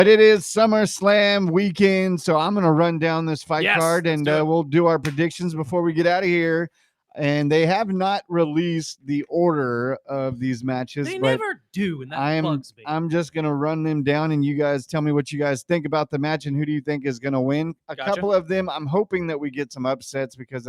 But it is SummerSlam weekend, so I'm going to run down this fight card, and we'll do our predictions before we get out of here. And they have not released the order of these matches. They never do, and that bugs me. I'm just going to run them down, and you guys tell me what you guys think about the match and who do you think is going to win. A couple of them, I'm hoping that we get some upsets because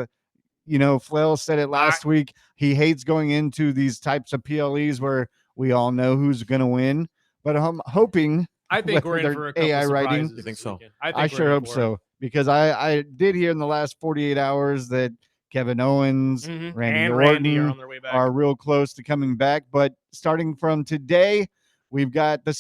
Flail said it last week. He hates going into these types of PLEs where we all know who's going to win. But I'm hoping. I think we're in for a couple AI writing. surprises. You think so? I sure hope so, because I did hear in the last 48 hours that Kevin Owens, Randy Orton are real close to coming back. But starting from today, we've got the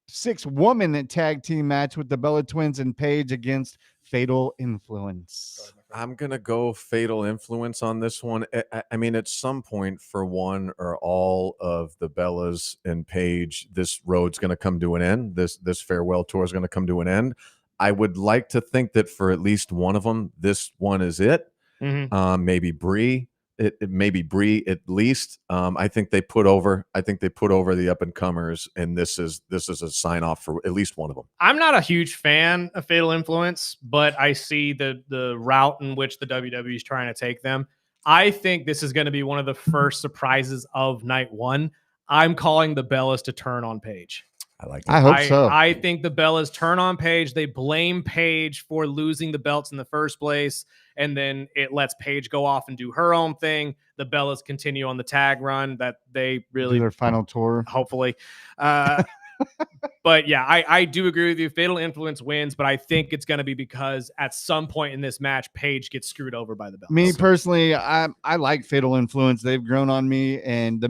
six-woman tag team match with the Bella Twins and Paige against Fatal Influence. I'm going to go Fatal Influence on this one. I mean, at some point for one or all of the Bellas and Paige, this road's going to come to an end. This farewell tour is going to come to an end. I would like to think that for at least one of them, this one is it. Maybe Brie. It maybe Brie at least. I think they put over the up and comers, and this is a sign off for at least one of them. I'm not a huge fan of Fatal Influence, but I see the route in which the WWE is trying to take them. I think this is going to be one of the first surprises of night one. I'm calling the Bellas to turn on Paige. I like that. I hope so. I think the Bellas turn on Paige. They blame Paige for losing the belts in the first place, and then it lets Paige go off and do her own thing. The Bellas continue on the tag run that they really do their final tour, hopefully. But yeah, I do agree with you. Fatal Influence wins, but I think it's going to be because at some point in this match, Paige gets screwed over by the Bellas. Me personally, I like Fatal Influence. They've grown on me, and the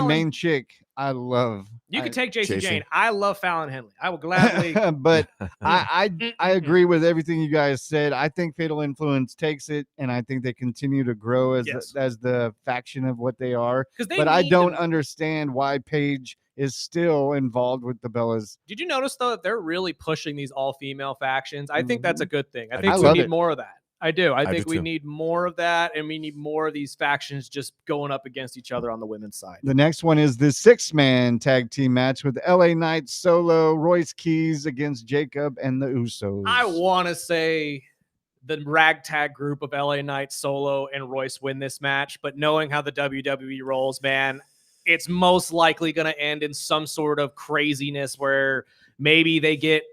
main chick I love. You can take JC Jane. I love Fallon Henley. I will gladly. But I agree with everything you guys said. I think Fatal Influence takes it, and I think they continue to grow as the faction of what they are. But I don't understand why Paige is still involved with the Bellas. Did you notice, though, that they're really pushing these all-female factions? I think that's a good thing. I think we need more of that. I do. I think we need more of that, and we need more of these factions just going up against each other on the women's side. The next one is the 6-man tag team match with LA Knight, Solo, Royce Keys against Jacob and the Usos. I want to say the ragtag group of LA Knight, Solo, and Royce win this match, but knowing how the WWE rolls, man, it's most likely going to end in some sort of craziness where maybe they get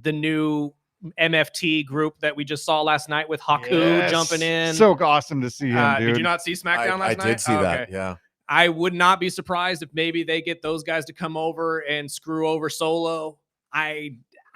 the new MFT group that we just saw last night with Haku jumping in. So awesome to see him, dude. Did you not see SmackDown last night? I did see that, yeah. I would not be surprised if maybe they get those guys to come over and screw over Solo.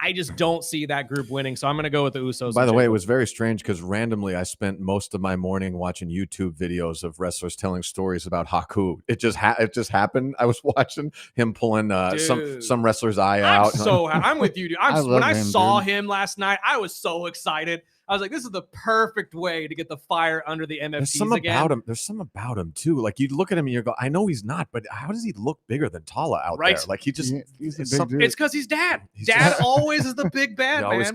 I just don't see that group winning, so I'm going to go with the Usos. By the way, it was very strange because randomly I spent most of my morning watching YouTube videos of wrestlers telling stories about Haku. It just happened. I was watching him pulling some wrestler's eye out. I'm with you, dude. When I saw him last night, I was so excited. I was like, this is the perfect way to get the fire under the MFTs again. There's some about him too. Like you look at him and you go, I know he's not, but how does he look bigger than Tala out there? Like he's a big dude. It's because he's dad. Dad always is the big bad man.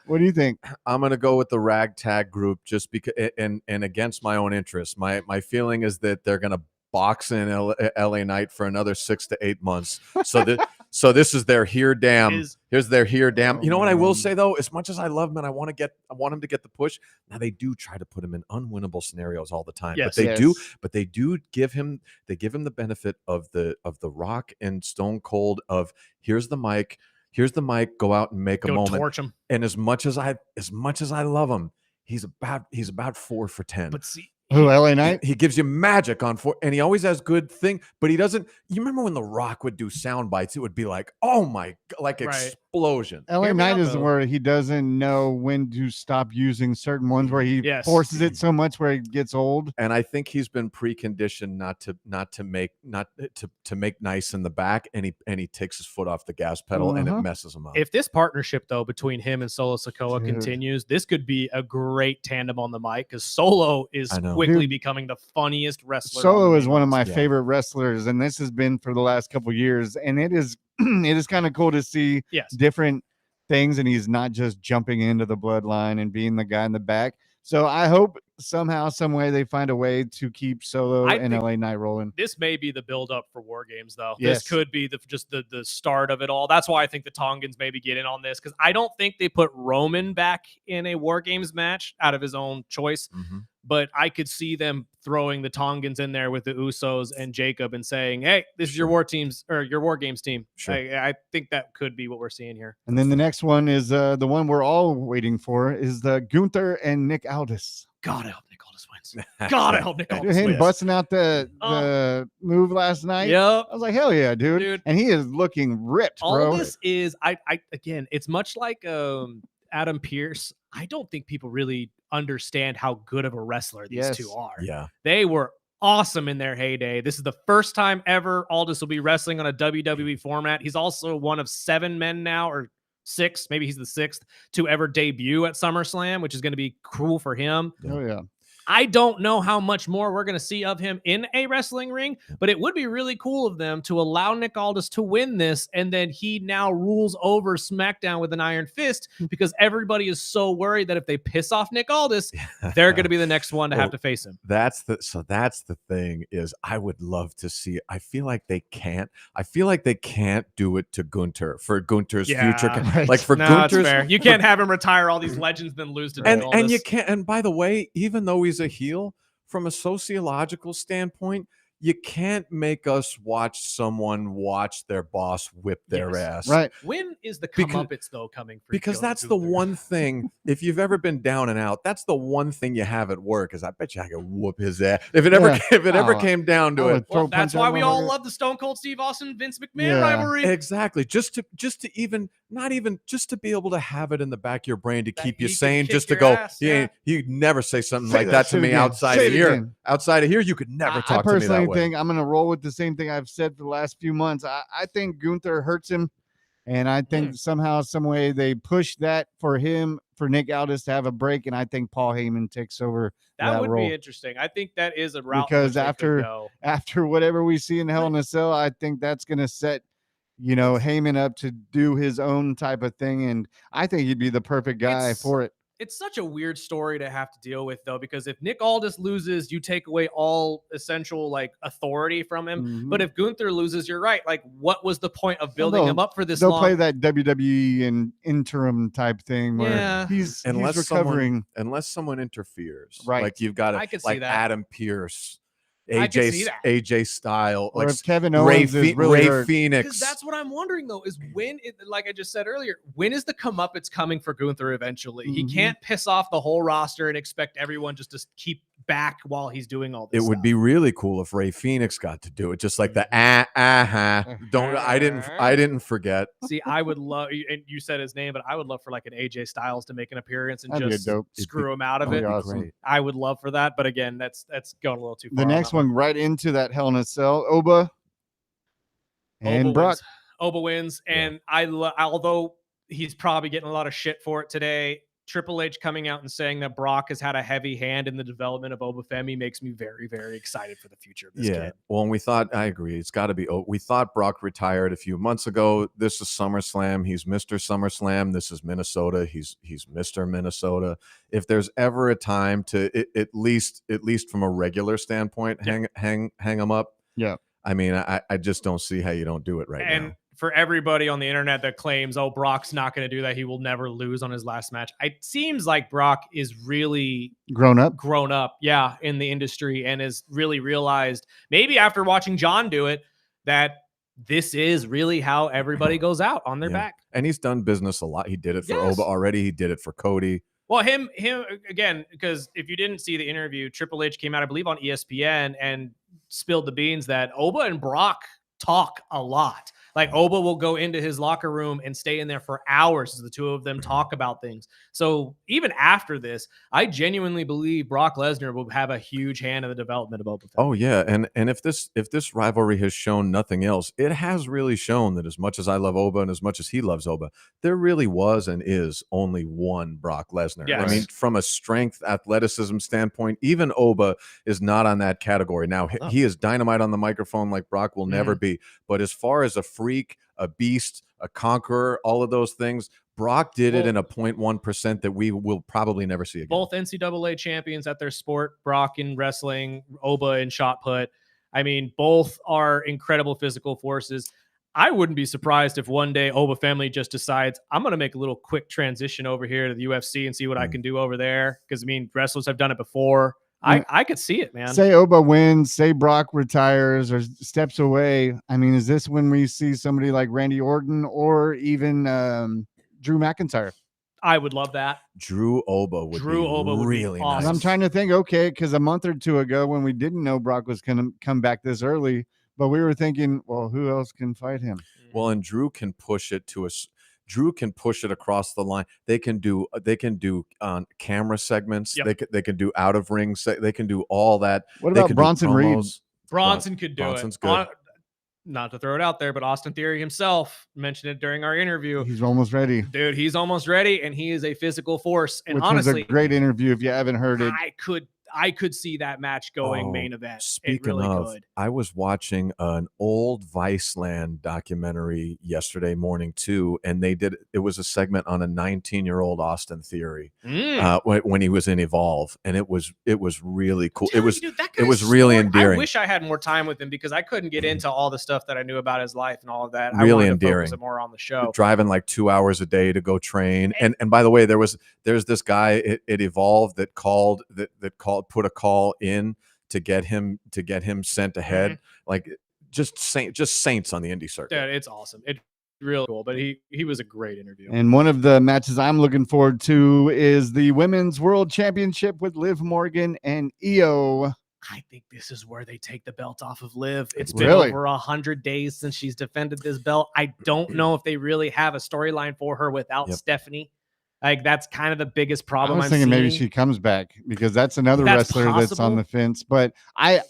What do you think? I'm gonna go with the ragtag group just because, and against my own interest. My feeling is that they're gonna box in LA Knight for another 6 to 8 months. So this is their here's their damn. You know what I will say though, as much as I love him and I want him to get the push. Now they do try to put him in unwinnable scenarios all the time. But they do give him the benefit of the Rock and Stone Cold of here's the mic, go out and make a moment. Torch him. And as much as I love him, he's about 4 for 10. But see, who, LA Knight? He gives you magic on 4, and he always has good thing, but he doesn't. You remember when The Rock would do sound bites? It would be like, oh my, like explosion. LA Knight is where he doesn't know when to stop using certain ones where he forces it so much where it gets old. And I think he's been preconditioned not to make nice in the back, and he takes his foot off the gas pedal and it messes him up. If this partnership though between him and Solo Sikoa continues, this could be a great tandem on the mic because Solo is quickly becoming the funniest wrestler. Solo is one of my favorite wrestlers, and this has been for the last couple years, and it is kind of cool to see different things, and he's not just jumping into the bloodline and being the guy in the back. So I hope somehow, some way they find a way to keep Solo and LA Knight rolling. This may be the build up for War Games, though. Yes. This could be the start of it all. That's why I think the Tongans maybe get in on this, because I don't think they put Roman back in a War Games match out of his own choice. But I could see them throwing the Tongans in there with the Usos and Jacob and saying, "Hey, this is your War Teams or your War Games team." Sure. I think that could be what we're seeing here. And then the next one is the one we're all waiting for is the Gunther and Nick Aldis. God, I hope Nick Aldis wins. God, I hope Nick Aldis Him wins. busting out the move last night. Yep. I was like, hell yeah, dude. And he is looking ripped, bro. All this is, again, it's much like Adam Pearce. I don't think people really understand how good of a wrestler these two are. Yeah. They were awesome in their heyday. This is the first time ever Aldis will be wrestling on a WWE format. He's also one of 7 men now, or 6, maybe he's the 6th, to ever debut at SummerSlam, which is going to be cool for him. Oh, yeah. I don't know how much more we're going to see of him in a wrestling ring, but it would be really cool of them to allow Nick Aldis to win this, and then he now rules over SmackDown with an iron fist, because everybody is so worried that if they piss off Nick Aldis, they're going to be the next one to have to face him. That's the thing is, I would love to see it. I feel like they can't do it to Gunther for Gunther's future. Right. Like for Gunther's, fair. You can't have him retire all these legends, then lose to Nick Aldis. And you can't. And by the way, even though he's a heel, from a sociological standpoint, you can't make us watch someone watch their boss whip their ass. Right. When is the comeuppance, though, coming for Because Gunther? that's the one thing, if you've ever been down and out, that's the one thing you have at work, is I bet you I could whoop his ass. If it ever came down to it. Well, that's why we all love the Stone Cold Steve Austin Vince McMahon rivalry. Exactly. Just to be able to have it in the back of your brain to keep you sane, just to go, you'd never say something like that to me outside of here. Outside of here, you could never talk to me that way. I'm going to roll with the same thing I've said for the last few months. I think Gunther hurts him, and I think somehow, some way they push that for him, for Nick Aldis to have a break, and I think Paul Heyman takes over that would role. be interesting. I think that is a route, because after whatever we see in Hell in a Cell, I think that's going to set Heyman up to do his own type of thing, and I think he'd be the perfect guy for it. It's such a weird story to have to deal with, though, because if Nick Aldis loses, you take away all essential authority from him. But if Gunther loses, you're right. Like, what was the point of building him up for this long? They'll play that WWE and interim type thing where he's recovering. Unless someone interferes. Right. Like you've got to, Adam Pearce, AJ Styles, or if Kevin Owens is really hurt. Phoenix. Because that's what I'm wondering, though, is when, like I just said earlier, when is the comeuppance coming for Gunther eventually? He can't piss off the whole roster and expect everyone just to keep back while he's doing all this. It would be really cool if Ray Phoenix got to do it, just like the Don't I didn't forget. See, I would love, and you said his name, but I would love for like an AJ Styles to make an appearance and just screw him out of it. Awesome. I would love for that, but again, that's going a little too far. The next one right into that Hell in a Cell, Oba and Brock. Oba wins, and although he's probably getting a lot of shit for it today, Triple H coming out and saying that Brock has had a heavy hand in the development of Obafemi makes me very, very excited for the future of this kid. Well, and I agree. It's got to be. We thought Brock retired a few months ago. This is SummerSlam. He's Mr. SummerSlam. This is Minnesota. He's Mr. Minnesota. If there's ever a time to at least from a regular standpoint, hang him up. Yeah. I mean, I just don't see how you don't do it right now. For everybody on the internet that claims, Brock's not going to do that, he will never lose on his last match, it seems like Brock is really grown up, in the industry, and has really realized, maybe after watching John do it, that this is really how everybody goes out on their back. And he's done business a lot. He did it for Oba already. He did it for Cody. Well, him again, because if you didn't see the interview, Triple H came out, I believe, on ESPN and spilled the beans that Oba and Brock talk a lot. Like, Oba will go into his locker room and stay in there for hours as the two of them talk about things. So even after this, I genuinely believe Brock Lesnar will have a huge hand in the development of Oba. Oh yeah, and if this rivalry has shown nothing else, it has really shown that as much as I love Oba and as much as he loves Oba, there really was and is only one Brock Lesnar. Yes. I mean, from a strength, athleticism standpoint, even Oba is not on that category. Now, he is dynamite on the microphone like Brock will never be. But as far as a freak, a beast, a conqueror, all of those things, Brock did it in a 0.1% that we will probably never see again. Both NCAA champions at their sport, Brock in wrestling, Oba in shot put. I mean, both are incredible physical forces. I wouldn't be surprised if one day Oba family just decides, I'm going to make a little quick transition over here to the UFC and see what I can do over there. Because, I mean, wrestlers have done it before. I could see it, man. Say Oba wins, say Brock retires or steps away. I mean, is this when we see somebody like Randy Orton or even Drew McIntyre? I would love that. Drew Oba would be really awesome. nice. I'm trying to think, okay, because a month or two ago when we didn't know Brock was going to come back this early, but we were thinking, well, who else can fight him? Well, and Drew can push it to us. Drew can push it across the line. They can do camera segments. Yep. They can do out of ring. They can do all that. What about Bronson Reed? Bronson could do Bronson's it. Good. Not to throw it out there, but Austin Theory himself mentioned it during our interview. He's almost ready. Dude, he's almost ready, and he is a physical force. And Which honestly, was a great interview if you haven't heard it. I could see that match going main event. Speaking really of, could. I was watching an old Viceland documentary yesterday morning too, and it was a segment on a 19-year-old Austin Theory when he was in Evolve, and it was really cool. It was really endearing. I wish I had more time with him because I couldn't get into all the stuff that I knew about his life and all of that. Really I wanted endearing. To focus it more on the show. Driving like 2 hours a day to go train, and by the way, there's this guy at Evolve that put a call in to get him sent ahead. Like just saints on the indie circuit. Yeah, it's awesome. It's real cool. But he was a great interview. And one of the matches I'm looking forward to is the Women's World Championship with Liv Morgan and Io. I think this is where they take the belt off of Liv. It's Really? been over 100 days since she's defended this belt. I don't know if they really have a storyline for her without Stephanie. Like, that's kind of the biggest problem. I was thinking maybe she comes back because that's another wrestler that's on the fence. But I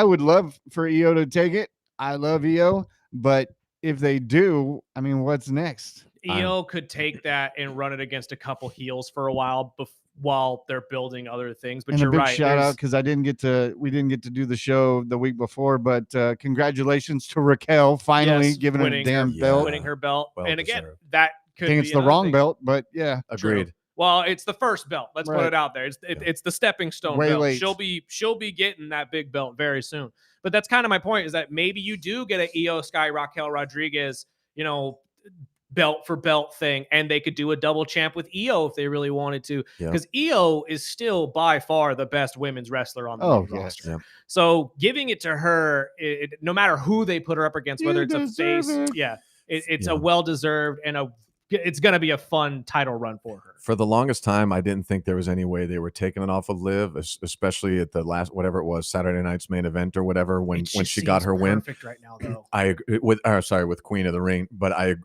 would love for Io to take it. I love Io, but if they do, I mean, what's next? Io could take that and run it against a couple heels for a while while they're building other things. But you're right. Shout out because we didn't get to do the show the week before, but congratulations to Raquel finally giving her damn belt, winning her belt. Well and again, deserved. that I think it's the wrong belt, but yeah, agreed. True. Well, it's the first belt. Let's put it out there. It's the stepping stone belt. Late. She'll be getting that big belt very soon. But that's kind of my point, is that maybe you do get a Io Sky Raquel Rodriguez, belt for belt thing, and they could do a double champ with Io if they really wanted to, because Io is still by far the best women's wrestler on the roster. Yeah. So giving it to her, no matter who they put her up against, whether it's a face, it's a well-deserved and it's going to be a fun title run for her. For the longest time, I didn't think there was any way they were taking it off of Liv, especially at the last, whatever it was, Saturday night's main event or whatever, when she got her win. Perfect right now, though. I agree with Queen of the Ring, but I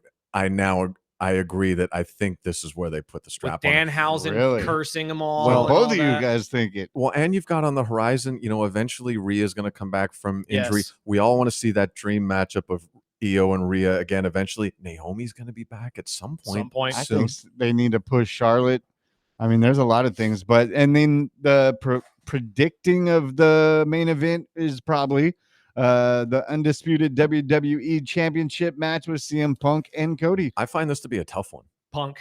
agree that I think this is where they put the strap with on. Danhausen cursing them all. Well, both of you guys think it. Well, and you've got on the horizon, eventually Rhea's going to come back from injury. Yes. We all want to see that dream matchup of Io and Rhea again. Eventually, Naomi's going to be back at some point. I think they need to push Charlotte. I mean, there's a lot of things, and then the predicting of the main event is probably the undisputed WWE Championship match with CM Punk and Cody. I find this to be a tough one. Punk.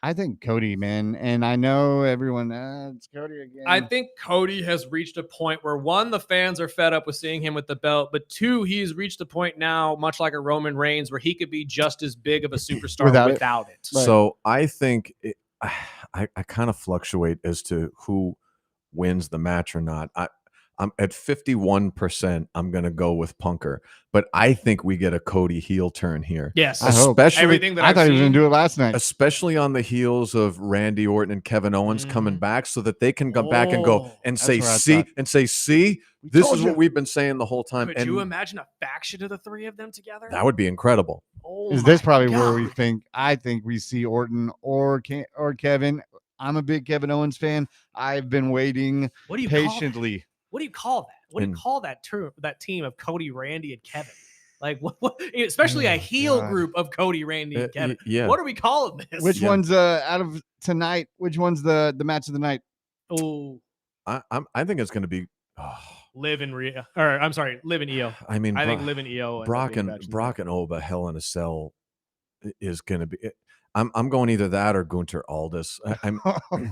I think Cody, man. And I know everyone, it's Cody again. I think Cody has reached a point where, one, the fans are fed up with seeing him with the belt, but two, he's reached a point now, much like a Roman Reigns, where he could be just as big of a superstar without it. Right. So I think I kind of fluctuate as to who wins the match or not. I'm at 51%. I'm going to go with Punker, but I think we get a Cody heel turn here. Yes, especially everything that I thought he was going to do it last night, especially on the heels of Randy Orton and Kevin Owens coming back, so that they can come back and go and say, "See," this is what we've been saying the whole time. Could you imagine a faction of the three of them together? That would be incredible. Is this probably where we think? I think we see Orton or Kevin. I'm a big Kevin Owens fan. I've been waiting patiently. What do you call that? What do you call that team of Cody, Randy, and Kevin? Like, what especially a heel group of Cody, Randy, and Kevin. Yeah. What are we calling this? Which one's out of tonight? Which one's the match of the night? Oh, I think it's going to be Liv and Rhea, or I'm sorry, Liv and Io. I mean, I think Liv and Io. Brock and Oba, Hell in a Cell. is going to be. I'm going either that or Gunter Aldis.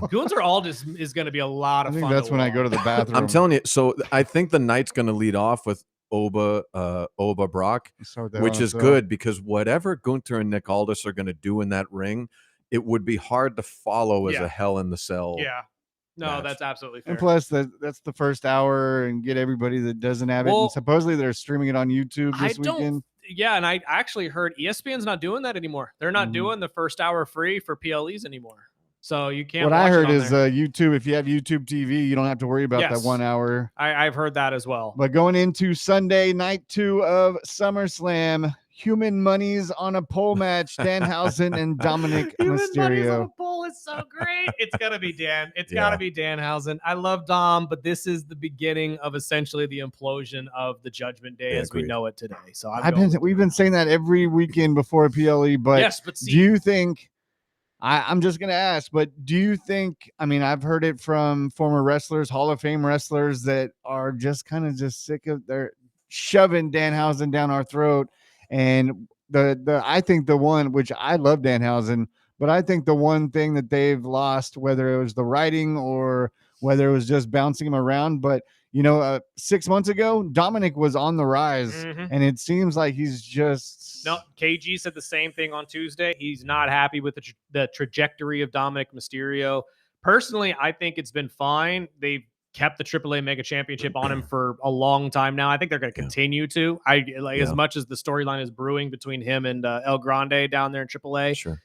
Gunther Aldis is going to be a lot of I think fun. that's when I go to the bathroom. I'm telling you. So I think the night's going to lead off with Oba Brock, which is good because whatever Gunther and Nick Aldis are going to do in that ring, it would be hard to follow as a Hell in the Cell. Yeah. No, match. that's absolutely fair. And plus, that's the first hour, and get everybody that doesn't have it. And supposedly they're streaming it on YouTube this weekend. Yeah, and I actually heard ESPN's not doing that anymore. They're not doing the first hour free for PLEs anymore. So you can't. What I heard is YouTube. If you have YouTube TV, you don't have to worry about that 1 hour. I've heard that as well. But going into Sunday, night 2 of SummerSlam, Human Money's on a pole match. Danhausen and Dominic Human Money's on Mysterio. a pole is so great. It's gonna be Dan. It's gotta be Danhausen. I love Dom, but this is the beginning of essentially the implosion of the Judgment Day as we know it today. So we've been saying that every weekend before PLE. But do you think? I'm just going to ask, but do you think, I mean, I've heard it from former wrestlers, Hall of Fame wrestlers that are just kind of just sick of their shoving Danhausen down our throat. And I think the one, which I love Danhausen, but I think the one thing that they've lost, whether it was the writing or whether it was just bouncing him around, but 6 months ago, Dominic was on the rise, and it seems like he's just. No, KG said the same thing on Tuesday. He's not happy with the trajectory of Dominic Mysterio. Personally, I think it's been fine. They've kept the AAA Mega Championship on him for a long time now. I think they're going to continue to. As much as the storyline is brewing between him and El Grande down there in AAA. Sure.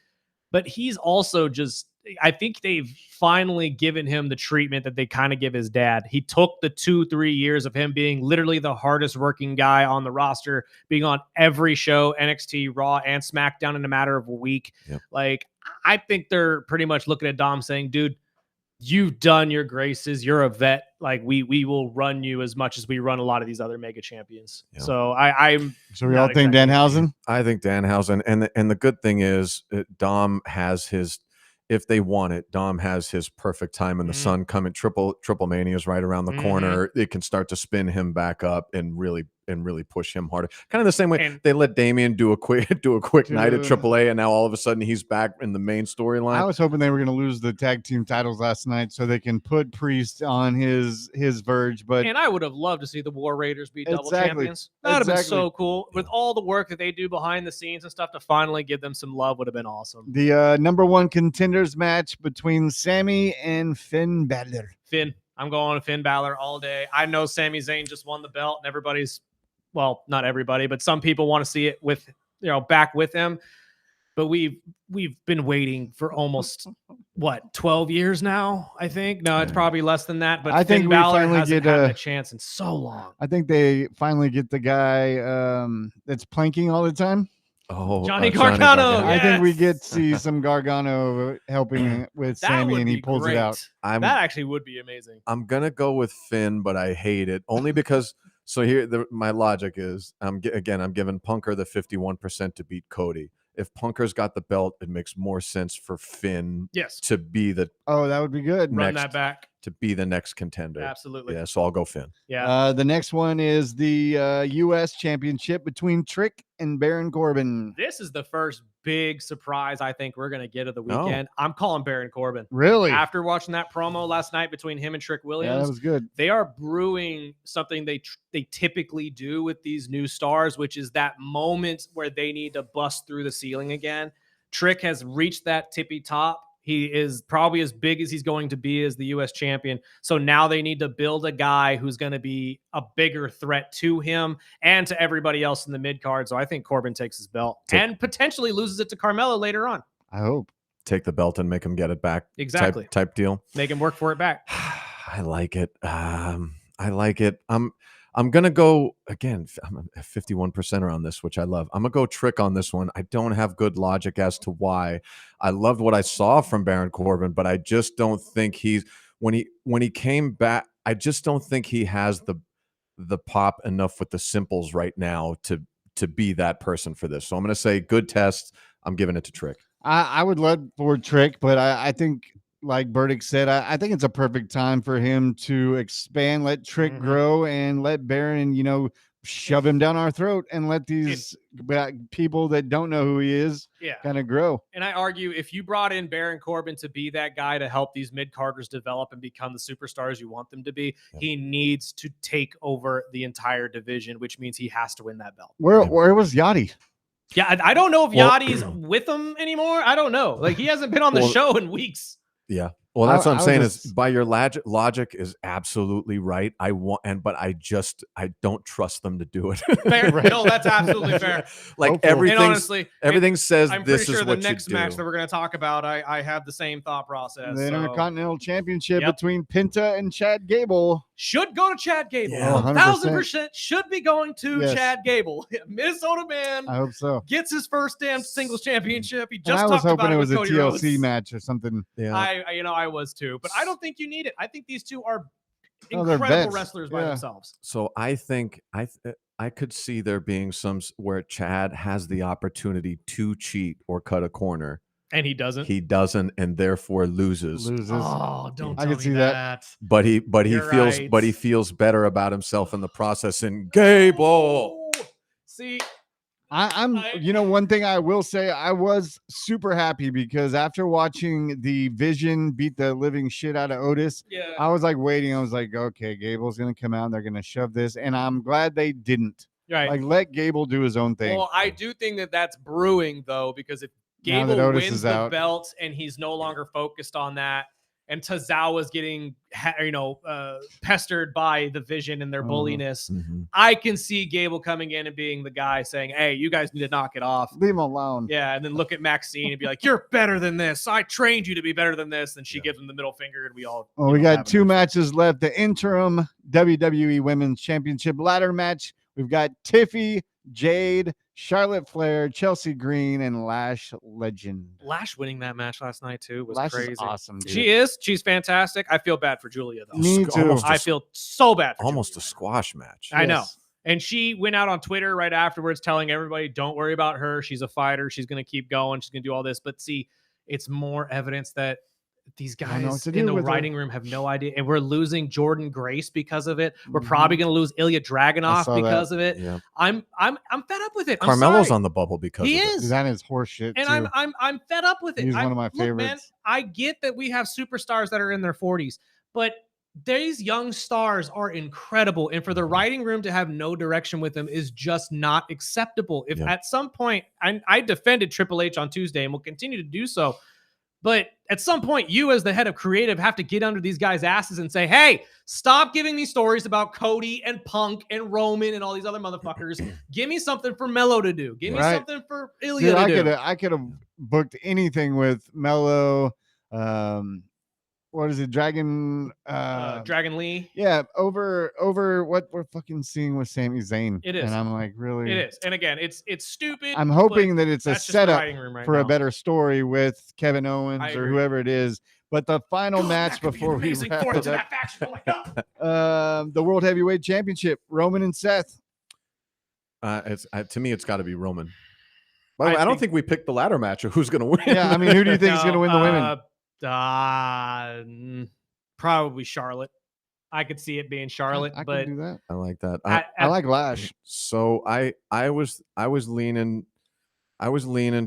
But he's also just, I think they've finally given him the treatment that they kind of give his dad. He took the 2-3 years of him being literally the hardest working guy on the roster, being on every show, NXT, Raw, and SmackDown in a matter of a week. Yep. Like, I think they're pretty much looking at Dom saying, dude, you've done your graces. You're a vet. Like, we will run you as much as we run a lot of these other mega champions. Yeah. So So we all think Danhausen? I think Danhausen. And the good thing is Dom has his, if they want it, Dom has his perfect time in the sun coming. Triple Mania is right around the corner. It can start to spin him back up and really push him harder. Kind of the same way they let Damian do a quick night at AAA, and now all of a sudden he's back in the main storyline. I was hoping they were going to lose the tag team titles last night so they can put Priest on his verge. And I would have loved to see the War Raiders be double champions. That would have been so cool. With all the work that they do behind the scenes and stuff, to finally give them some love would have been awesome. The number 1 contenders match between Sami and Finn Balor. I'm going to Finn Balor all day. I know Sami Zayn just won the belt, and everybody's, well, not everybody, but some people want to see it with, back with him. But we've been waiting for almost 12 years now. I think it's probably less than that. But I think Finn Balor hasn't had a chance in so long. I think they finally get the guy that's planking all the time. Oh, Johnny Gargano. I think we get to see some Gargano helping with Sami, and he pulls it out. That actually would be amazing. I'm gonna go with Finn, but I hate it only because. So here, my logic is, I'm giving Punker the 51% to beat Cody. If Punker's got the belt, it makes more sense for Finn to be the. Oh, that would be good. Run that back. To be the next contender. Absolutely. Yeah, so I'll go Finn. Yeah. The next one is the U.S. Championship between Trick and Baron Corbin. This is the first big surprise I think we're going to get of the weekend. I'm calling Baron Corbin. Really? After watching that promo last night between him and Trick Williams. Yeah, that was good. They are brewing something they typically do with these new stars, which is that moment where they need to bust through the ceiling again. Trick has reached that tippy top. He is probably as big as he's going to be as the U.S. champion. So now they need to build a guy who's going to be a bigger threat to him and to everybody else in the mid card. So I think Corbin takes his belt and potentially loses it to Carmelo later on. I hope. Take the belt and make him get it back. Exactly. Type deal. Make him work for it back. I like it. I like it. I'm going to go, again, I'm a 51%er on this, which I love. I'm going to go Trick on this one. I don't have good logic as to why. I loved what I saw from Baron Corbin, but I just don't think when he came back, I just don't think he has the pop enough with the simples right now to be that person for this. So I'm going to say good test. I'm giving it to Trick. I would love for Trick, but I think, like Burdick said, I think it's a perfect time for him to expand, let Trick grow, and let Baron, shove him down our throat and let these people that don't know who he is kind of grow. And I argue if you brought in Baron Corbin to be that guy to help these mid-carders develop and become the superstars you want them to be, he needs to take over the entire division, which means he has to win that belt. Where was Yachty? Yeah, I don't know if Yachty's with him anymore. I don't know. Like, he hasn't been on the show in weeks. Yeah. Well, that's what I'm saying is by your logic is absolutely right. But I don't trust them to do it. Fair. Right. No, that's absolutely fair. Like everything says I'm this pretty is sure what the next you do. match that we're going to talk about, I have the same thought process. The Intercontinental Championship between Penta and Chad Gable should go to Chad Gable. Yeah, 1,000% should be going to Chad Gable. Minnesota man. I hope so. Gets his first damn singles championship. He just I was hoping it was a Cody TLC Rhodes. match or something. Yeah. I was too, but I don't think you need it. I think these two are they're incredible wrestlers by themselves. So I think I could see there being some where Chad has the opportunity to cheat or cut a corner. And he doesn't. He doesn't, and therefore loses. Oh, don't I tell can me see that. But he feels better about himself in the process. And Gable. See, I'm one thing I will say, I was super happy because after watching the Vision beat the living shit out of Otis, I was like waiting. I was like, okay, Gable's gonna come out and they're gonna shove this, and I'm glad they didn't. Right. Like, let Gable do his own thing. Well, I do think that's brewing though, because if Gable wins the belt and he's no longer focused on that, and Tozawa's getting pestered by the Vision and their bulliness, I can see Gable coming in and being the guy saying, hey, you guys need to knock it off. Leave him alone. Yeah, and then look at Maxine and be like, you're better than this. I trained you to be better than this. And she gives him the middle finger, and we all we got 2 matches left. The interim WWE Women's Championship ladder match. We've got Tiffy, Jade, Charlotte Flair, Chelsea Green, and Lash Legend. Lash winning that match last night too was Lash crazy. Is awesome, dude. She's fantastic. I feel bad for Julia though. Me too. I feel so bad for almost Julia. A squash match. I know. And she went out on Twitter right afterwards telling everybody, don't worry about her. She's a fighter. She's going to keep going. She's going to do all this. But see, it's more evidence that these guys in the writing room have no idea. And we're losing Jordan Grace because of it. We're probably going to lose Ilya Dragunov because of it. Yeah. I'm fed up with it. Carmelo's on the bubble because he of is. it. That is horseshit. And I'm fed up with it. He's one of my favorites. Man, I get that we have superstars that are in their 40s, but these young stars are incredible. And for the writing room to have no direction with them is just not acceptable. If at some point, I defended Triple H on Tuesday and will continue to do so, but at some point, you as the head of creative have to get under these guys' asses and say, hey, stop giving me stories about Cody and Punk and Roman and all these other motherfuckers. Give me something for Melo to do. Give me something for Ilya to do. I could have booked anything with Melo. What is it? Dragon Lee. Yeah, over what we're fucking seeing with Sami Zayn. It is. And I'm like, really? It is. And again, it's stupid. I'm hoping that it's a setup for a better story with Kevin Owens or whoever it is. But the final match before we wrap it up, the World Heavyweight Championship, Roman and Seth. To me, it's got to be Roman. By the way, I don't think we picked the ladder match of who's going to win. Yeah, I mean, who do you think is going to win the women? Probably Charlotte. I could see it being Charlotte, I but can do that. I like that. I like Lash. So I was leaning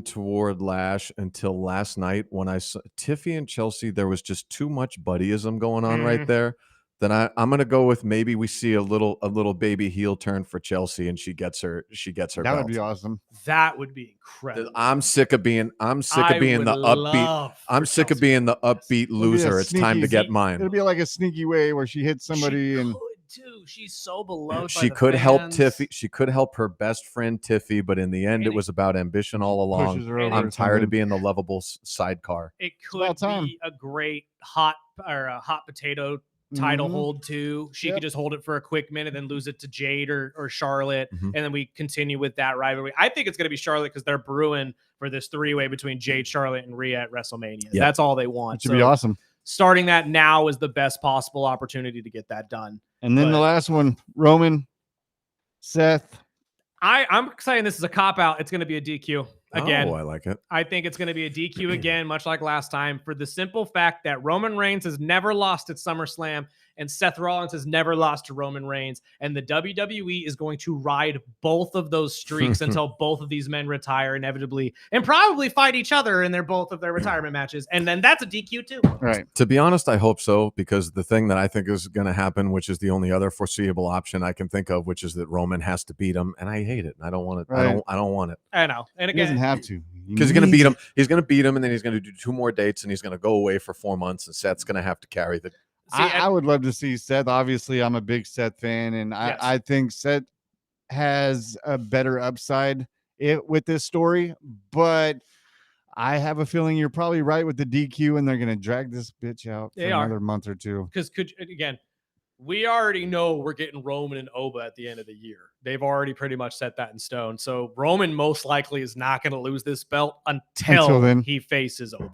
toward Lash until last night when I saw Tiffy and Chelsea. There was just too much buddyism going on right there. Then I'm gonna go with maybe we see a little baby heel turn for Chelsea and she gets her That belt. would be awesome. That would be incredible. I'm sick of being the upbeat loser. It's time to get mine. It'll be like a sneaky way where she hits somebody and too. She's so beloved. She could help Tiffy. She could help her best friend Tiffy, but in the end, it was about ambition all along. I'm tired of being the lovable sidecar. It could be a great hot potato title hold too. She could just hold it for a quick minute, then lose it to Jade or Charlotte, and then we continue with that rivalry. I think it's going to be Charlotte because they're brewing for this 3-way between Jade, Charlotte, and Rhea at WrestleMania. Yep. That's all they want. It should be awesome. Starting that now is the best possible opportunity to get that done. And then the last one, Roman, Seth. I'm saying this is a cop-out. It's going to be a DQ. Again, I like it. I think it's going to be a DQ again, much like last time, for the simple fact that Roman Reigns has never lost at SummerSlam, and Seth Rollins has never lost to Roman Reigns. And the WWE is going to ride both of those streaks until both of these men retire inevitably and probably fight each other in both of their retirement matches. And then that's a DQ too. Right. To be honest, I hope so, because the thing that I think is going to happen, which is the only other foreseeable option I can think of, which is that Roman has to beat him, and I hate it. I don't want it. Right. I don't want it. I know. And He doesn't again, have to. Because he's going to beat him. He's going to beat him, and then he's going to do 2 more dates, and he's going to go away for 4 months, and Seth's going to have to carry the. I would love to see Seth. Obviously, I'm a big Seth fan, and I think Seth has a better upside with this story, but I have a feeling you're probably right with the DQ, and they're going to drag this bitch out for another month or two. Because we already know we're getting Roman and Oba at the end of the year. They've already pretty much set that in stone. So Roman most likely is not going to lose this belt until then. he faces Oba.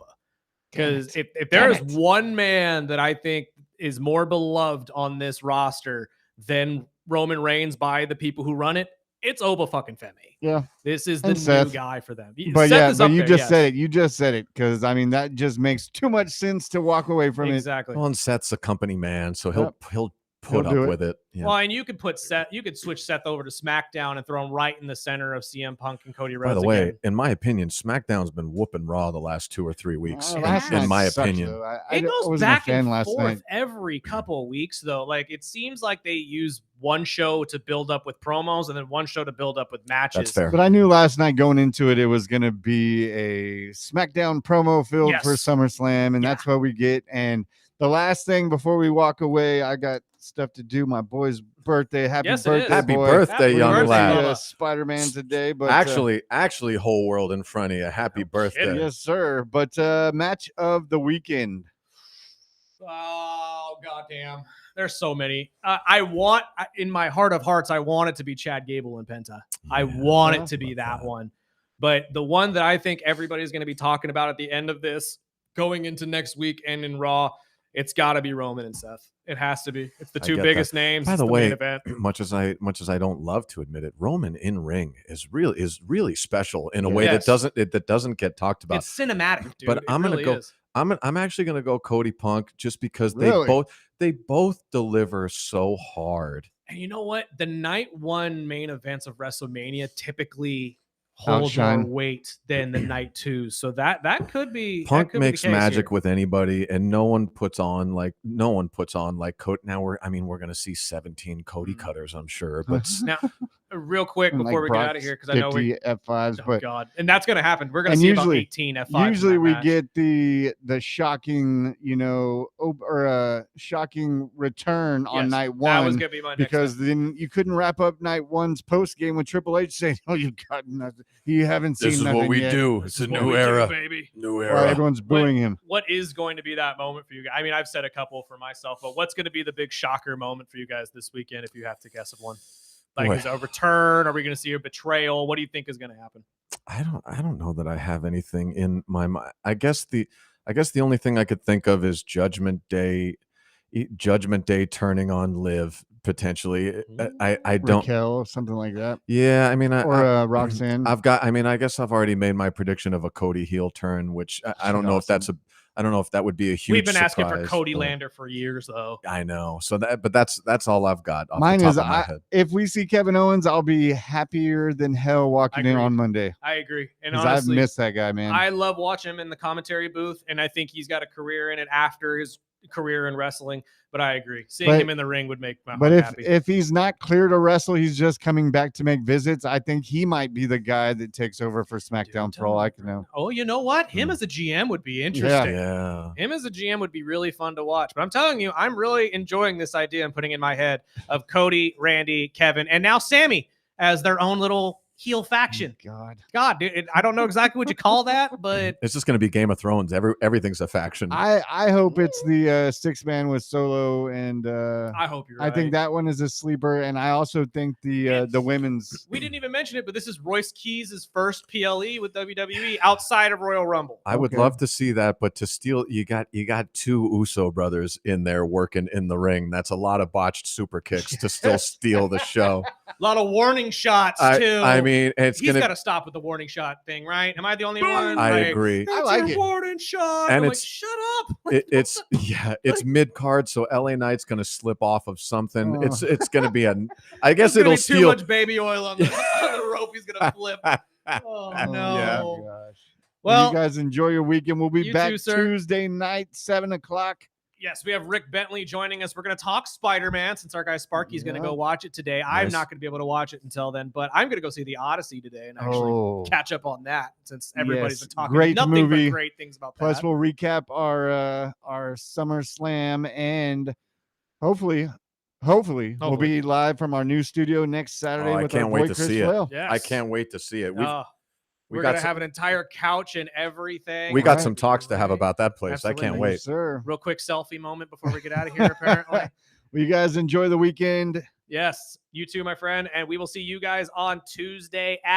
Because if there is one man that I think is more beloved on this roster than Roman Reigns by the people who run it, it's Oba fucking Femi. Yeah. This is the new guy for them. But you just said it. You just said it, because I mean that just makes too much sense to walk away from it. Exactly. Well, and Seth's a company man, so he'll put up with it. Yeah. Well, and you could switch Seth over to SmackDown and throw him right in the center of CM Punk and Cody Rhodes. By the way, again. in my opinion, SmackDown's been whooping Raw the last 2 or 3 weeks. In my opinion, it goes back and forth every couple of weeks, though. Like, it seems like they use one show to build up with promos and then one show to build up with matches. That's fair. But I knew last night going into it was going to be a SmackDown promo filled for SummerSlam, and that's what we get. And the last thing before we walk away, I got stuff to do. My boy's birthday. Happy birthday, young lad. Spider-Man today, but actually, whole world in front of you. Happy birthday. Yes, sir. But match of the weekend. Oh, goddamn. There's so many. In my heart of hearts, I want it to be Chad Gable and Penta. I want it to be that one. But the one that I think everybody's going to be talking about at the end of this, going into next week and in Raw, it's got to be Roman and Seth. It has to be. It's the 2 biggest names. By the way, main event. much as I don't love to admit it, Roman in ring is really special in a way that doesn't get talked about. It's cinematic, dude. But I'm really gonna go. Is. I'm actually gonna go Cody Punk, just because they both deliver so hard. And you know what? The night 1 main events of WrestleMania typically hold more weight than the night 2, so that could be. Punk makes magic with anybody, and no one puts on like Cody. Now we're gonna see 17 Cody cutters, I'm sure. But now, real quick before we get out of here, because I know we F5s, but God, and that's gonna happen. We're gonna see about 18 F5s. Usually we get the shocking, or shocking return on night 1. That was gonna be my next because then you couldn't wrap up night 1's post game with Triple H saying, "Oh, you've got nothing. You haven't seen nothing yet. This is what we do. It's a new era, baby. New era." Well, everyone's booing him. What is going to be that moment for you guys? I mean, I've said a couple for myself, but what's going to be the big shocker moment for you guys this weekend if you have to guess of one? Like, is it a return? Are we going to see a betrayal? What do you think is going to happen? I don't know that I have anything in my mind. I guess the only thing I could think of is Judgment Day turning on Liv potentially. I don't Raquel, something like that. Yeah, I mean, or Roxanne. I guess I've already made my prediction of a Cody heel turn, which I don't know if that would be a huge. We've been asking surprise, for Cody Lander for years, though. I know. So that's all I've got. Mine the top is of my head. If we see Kevin Owens, I'll be happier than hell walking in on Monday. I agree, and honestly, I've missed that guy, man. I love watching him in the commentary booth, and I think he's got a career in it after his career in wrestling. But I agree, seeing him in the ring would make my heart happy. If he's not clear to wrestle, he's just coming back to make visits. I think he might be the guy that takes over for SmackDown for all I can know. Oh, you know what? Him as a GM would be interesting. Yeah. Him as a GM would be really fun to watch. But I'm telling you, I'm really enjoying this idea I'm putting in my head of Cody, Randy, Kevin, and now Sammy as their own little heel faction. God, dude, I don't know exactly what you call that, but it's just going to be Game of Thrones. Everything's a faction. I hope it's the 6-man with Solo, and I hope you're right. I think that one is a sleeper, and I also think the women's. We didn't even mention it, but this is Royce Keys' first PLE with WWE outside of Royal Rumble. I would love to see that, but to steal, you got 2 Uso brothers in there working in the ring. That's a lot of botched super kicks to still steal the show. A lot of warning shots too. I mean, he's got to stop with the warning shot thing, right? Am I the only one? I agree. I like it. Warning shot. And I'm like, shut up. Like, it's mid card, so LA Knight's going to slip off of something. Oh. It's going to be I guess there's gonna it'll be steal. too much baby oil on the rope. He's gonna flip. Oh Oh, no. my gosh. Well, you guys enjoy your weekend. We'll be you back too, sir. Tuesday night, 7:00. yes, we have Rick Bentley joining us. We're going to talk Spider-Man since our guy Sparky's going to Yeah. go watch it today. I'm Nice. not going to be able to watch it until then, but I'm going to go see the Odyssey today and actually catch up on that since everybody's Yes, been talking great nothing movie. but great things about Plus, that. we'll recap our SummerSlam, and hopefully, we'll be live from our new studio next Saturday I with can't our wait boy to Chris see it. Flail. Yes. I can't wait to see it. We're got going to some- have an entire couch and everything. We got Right. some talks to have about that place. Absolutely. I can't Yes, wait. sir. Real quick selfie moment before we get out of here, apparently. Well, you guys enjoy the weekend. Yes, you too, my friend. And we will see you guys on Tuesday at